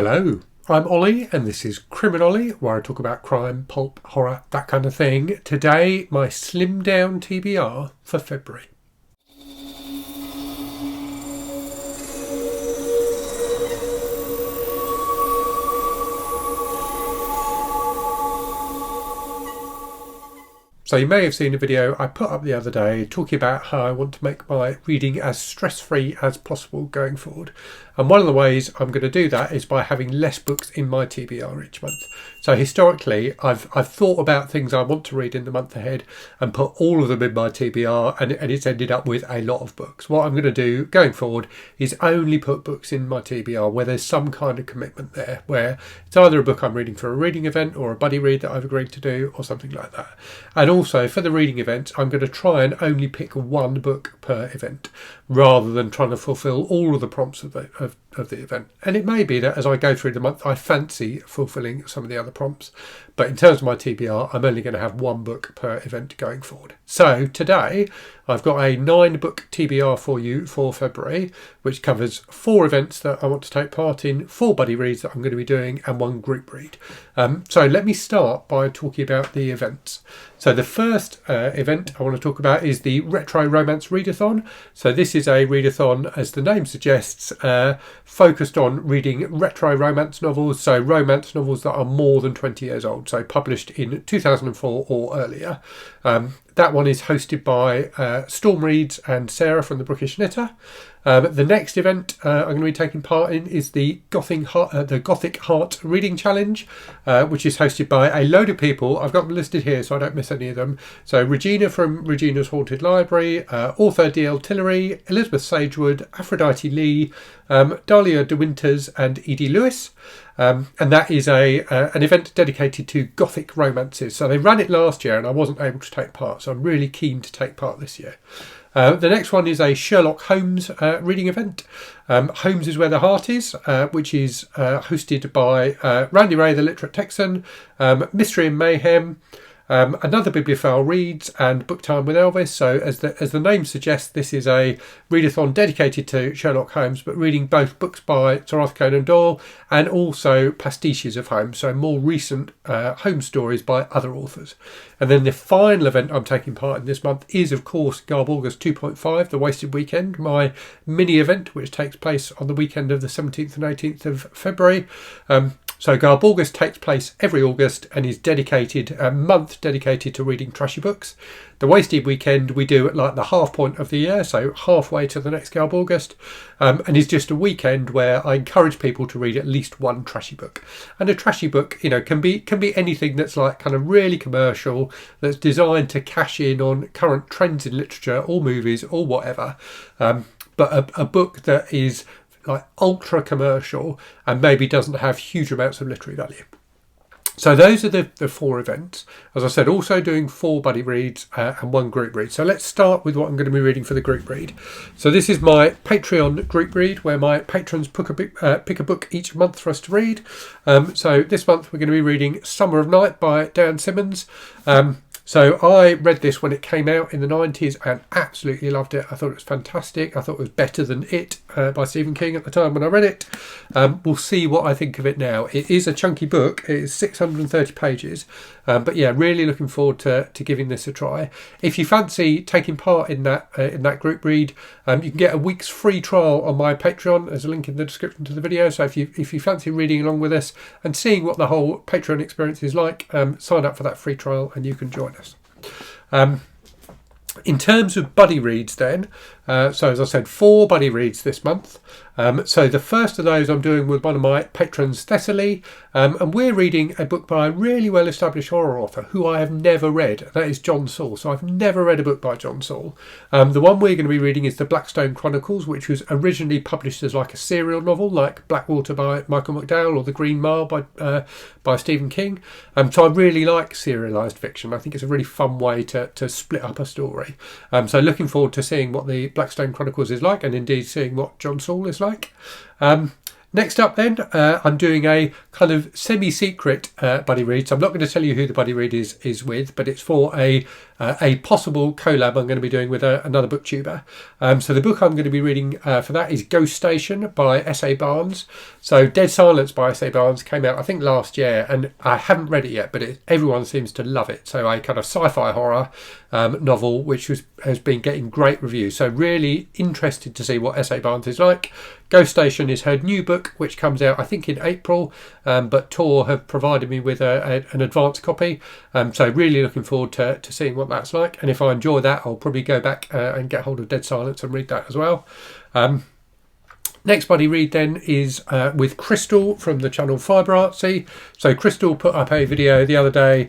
Hello, I'm Ollie and this is Criminally, where I talk about crime, pulp, horror, that kind of thing. Today, my slimmed down TBR for February. So you may have seen a video I put up the other day talking about how I want to make my reading as stress-free as possible going forward. And one of the ways I'm going to do that is by having less books in my TBR each month. So historically, I've thought about things I want to read in the month ahead and put all of them in my TBR, and it's ended up with a lot of books. What I'm going to do going forward is only put books in my TBR where there's some kind of commitment there, where it's either a book I'm reading for a reading event or a buddy read that I've agreed to do or something like that. And also for the reading event, I'm going to try and only pick one book per event rather than trying to fulfill all of the prompts of the event. And it may be that as I go through the month, I fancy fulfilling some of the other prompts. But in terms of my TBR, I'm only going to have one book per event going forward. So today, I've got a 9-book TBR for you for February, which covers 4 events that I want to take part in, 4 buddy reads that I'm going to be doing, and 1 group read. So let me start by talking about the events. So the first event I want to talk about is the Retro Romance Readathon. So this is a readathon, as the name suggests, focused on reading retro romance novels, so romance novels that are more than 20 years old, so published in 2004 or earlier. That one is hosted by Storm Reads and Sarah from the Brookish Knitter. The next event I'm going to be taking part in is the Gothic Hearts Reading Challenge, which is hosted by a load of people. I've got them listed here so I don't miss any of them. So Regina from Regina's Haunted Library, author D.L. Tillery, Elizabeth Sagewood, Aphrodite Lee, Dahlia De Winters and Edie Lewis. And that is an event dedicated to Gothic romances. So they ran it last year and I wasn't able to take part, so I'm really keen to take part this year. The next one is a Sherlock Holmes reading event. Holmes is Where the Heart Is, which is hosted by Randy Ray, the literate Texan, Mystery and Mayhem, another Bibliophile Reads, and Book Time with Elvis. So as the name suggests, this is a readathon dedicated to Sherlock Holmes, but reading both books by Sir Arthur Conan Doyle and also pastiches of Holmes, so more recent Holmes stories by other authors. And then the final event I'm taking part in this month is, of course, Garb August 2.5, The Wasted Weekend, my mini event, which takes place on the weekend of the 17th and 18th of February. So Garb August takes place every August and is a month dedicated to reading trashy books. The Wasted Weekend we do at like the half point of the year, so halfway to the next Garb August, and is just a weekend where I encourage people to read at least one trashy book. And a trashy book, can be anything that's like kind of really commercial, that's designed to cash in on current trends in literature or movies or whatever. But a book that is like ultra commercial and maybe doesn't have huge amounts of literary value. So those are the 4 events. As I said, also doing 4 buddy reads and 1 group read. So let's start with what I'm going to be reading for the group read. So this is my Patreon group read, where my patrons pick a book each month for us to read. So this month we're going to be reading Summer of Night by Dan Simmons. So I read this when it came out in the 90s and absolutely loved it. I thought it was fantastic. I thought it was better than It by Stephen King at the time when I read it. We'll see what I think of it now. It is a chunky book. It is 630 pages. But yeah, really looking forward to giving this a try. If you fancy taking part in that group read, you can get a week's free trial on my Patreon. There's a link in the description to the video. So if you fancy reading along with us and seeing what the whole Patreon experience is like, sign up for that free trial and you can join us. In terms of buddy reads then, so as I said, 4 buddy reads this month. So the first of those I'm doing with one of my patrons, Thessaly, and we're reading a book by a really well-established horror author who I have never read. That is John Saul. So I've never read a book by John Saul. The one we're going to be reading is the Blackstone Chronicles, which was originally published as like a serial novel, like Blackwater by Michael McDowell or The Green Mile by Stephen King. So I really like serialised fiction. I think it's a really fun way to split up a story. So looking forward to seeing what the Blackstone Chronicles is like, and indeed seeing what John Saul is like. Next up then, I'm doing a kind of semi-secret buddy read. So I'm not going to tell you who the buddy read is with, but it's for a a possible collab I'm going to be doing with another booktuber. So the book I'm going to be reading for that is Ghost Station by S.A. Barnes. So Dead Silence by S.A. Barnes came out I think last year, and I haven't read it yet, but everyone seems to love it. So a kind of sci-fi horror novel which has been getting great reviews. So really interested to see what S.A. Barnes is like. Ghost Station is her new book, which comes out I think in April, but Tor have provided me with an advance copy, so really looking forward to seeing what that's like. And if I enjoy that, I'll probably go back and get hold of Dead Silence and read that as well. Next buddy read then is with Crystal from the channel February TBR. So Crystal put up a video the other day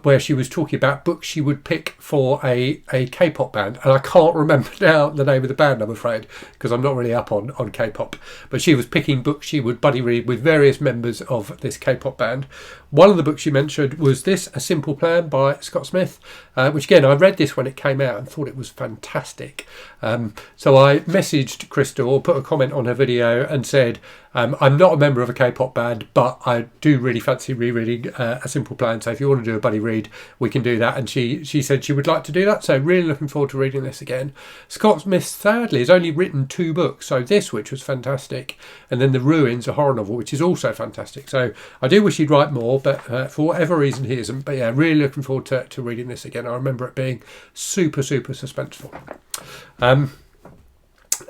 where she was talking about books she would pick for a K-pop band, and I can't remember now the name of the band, I'm afraid, because I'm not really up on K-pop, but she was picking books she would buddy read with various members of this K-pop band. One of the books she mentioned was this, A Simple Plan by Scott Smith, which again, I read this when it came out and thought it was fantastic. So I messaged Crystal, or put a comment on her video and said, I'm not a member of a K-pop band, but I do really fancy rereading A Simple Plan, so if you want to do a buddy read, we can do that. And she said she would like to do that, so really looking forward to reading this again. Scott Smith, sadly, has only written 2 books, so this, which was fantastic, and then The Ruins, a horror novel, which is also fantastic. So I do wish he'd write more, but for whatever reason he isn't. But yeah, really looking forward to reading this again. I remember it being super, super suspenseful.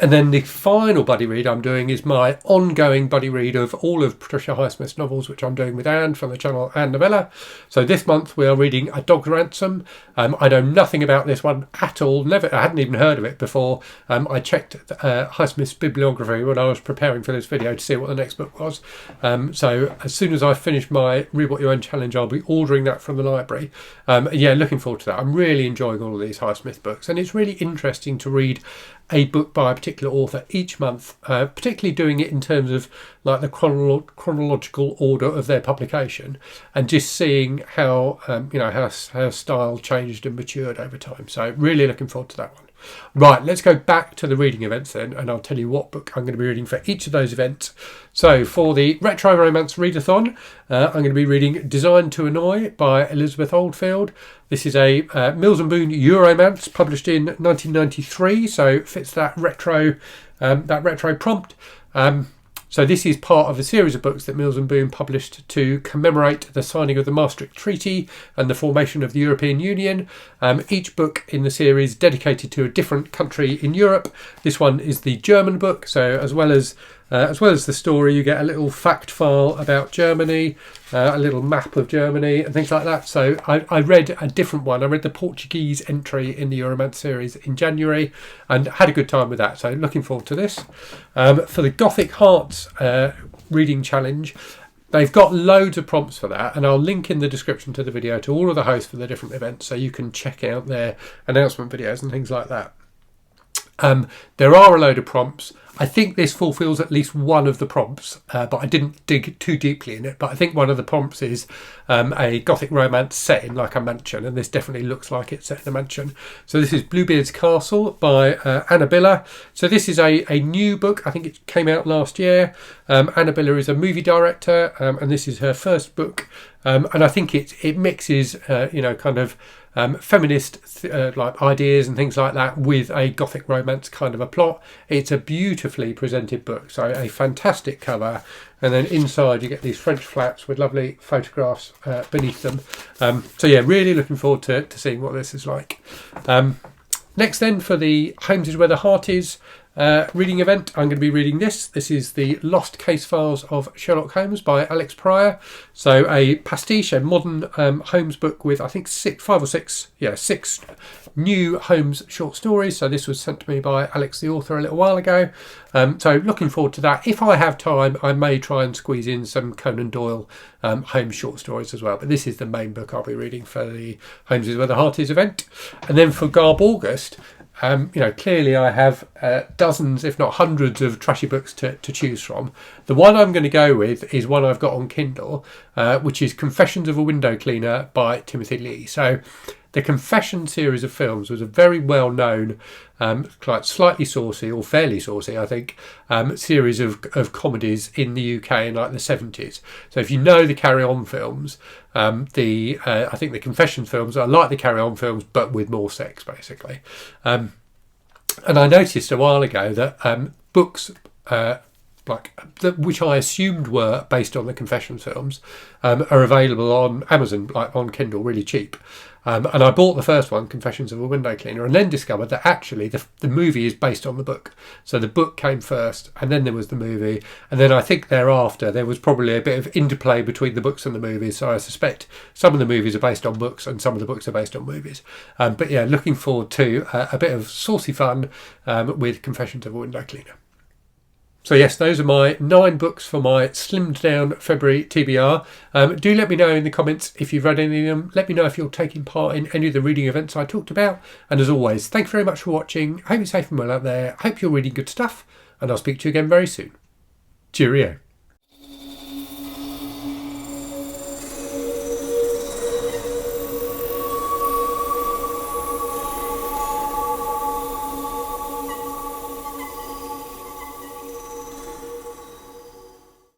And then the final buddy read I'm doing is my ongoing buddy read of all of Patricia Highsmith's novels, which I'm doing with Anne from the channel Anne Novella. So this month we are reading A Dog's Ransom. I know nothing about this one at all. I hadn't even heard of it before. I checked Highsmith's bibliography when I was preparing for this video to see what the next book was. So as soon as I finish my Read What You Own challenge, I'll be ordering that from the library. Yeah, looking forward to that. I'm really enjoying all of these Highsmith books, and it's really interesting to read a book by a particular author each month, particularly doing it in terms of like the chronological order of their publication, and just seeing how how style changed and matured over time. So really looking forward to that one. Right, let's go back to the reading events then, and I'll tell you what book I'm going to be reading for each of those events. So for the Retro Romance Readathon, I'm going to be reading Designed to Annoy by Elizabeth Oldfield. This is a Mills and Boon Euromance published in 1993, so it fits that retro prompt. So this is part of a series of books that Mills and Boon published to commemorate the signing of the Maastricht Treaty and the formation of the European Union. Each book in the series dedicated to a different country in Europe. This one is the German book, so as well as the story, you get a little fact file about Germany, a little map of Germany and things like that. So I read a different one. I read the Portuguese entry in the Euromance series in January and had a good time with that. So looking forward to this. For the Gothic Hearts reading challenge, they've got loads of prompts for that, and I'll link in the description to the video to all of the hosts for the different events, so you can check out their announcement videos and things like that. There are a load of prompts. I think this fulfills at least one of the prompts, but I didn't dig too deeply in it. But I think one of the prompts is a Gothic romance set in like a mansion, and this definitely looks like it's set in a mansion. So this is Bluebeard's Castle by Annabella. So this is a new book. I think it came out last year. Annabella is a movie director, and this is her first book. And I think it mixes, kind of feminist like ideas and things like that with a Gothic romance kind of a plot. It's a beautifully presented book, so a fantastic cover, and then inside you get these French flaps with lovely photographs beneath them. So yeah, really looking forward to seeing what this is like. Next then, for the Holmes is Where the Heart Is reading event, I'm going to be reading this. This is the Lost Case Files of Sherlock Holmes by Alex Pryor. So a pastiche, a modern Holmes book with I think six new Holmes short stories. So this was sent to me by Alex the author a little while ago. So looking forward to that. If I have time, I may try and squeeze in some Conan Doyle Holmes short stories as well. But this is the main book I'll be reading for the Holmes is Where the Heart Is event. And then for Garb August, clearly I have dozens, if not hundreds, of trashy books to choose from. The one I'm going to go with is one I've got on Kindle, which is Confessions of a Window Cleaner by Timothy Lee. So The Confession series of films was a very well known, like slightly saucy or fairly saucy, I think, series of comedies in the UK in like the 70s. So if you know the Carry On films, I think the Confession films are like the Carry On films but with more sex, basically. And I noticed a while ago that books which I assumed were based on the Confession films are available on Amazon, like on Kindle, really cheap. And I bought the first one, Confessions of a Window Cleaner, and then discovered that actually the movie is based on the book. So the book came first, and then there was the movie, and then I think thereafter there was probably a bit of interplay between the books and the movies. So I suspect some of the movies are based on books and some of the books are based on movies. But yeah, looking forward to a bit of saucy fun with Confessions of a Window Cleaner. So yes, those are my 9 books for my slimmed down February TBR. Do let me know in the comments if you've read any of them. Let me know if you're taking part in any of the reading events I talked about. And as always, thank you very much for watching. I hope you're safe and well out there. I hope you're reading good stuff. And I'll speak to you again very soon. Cheerio.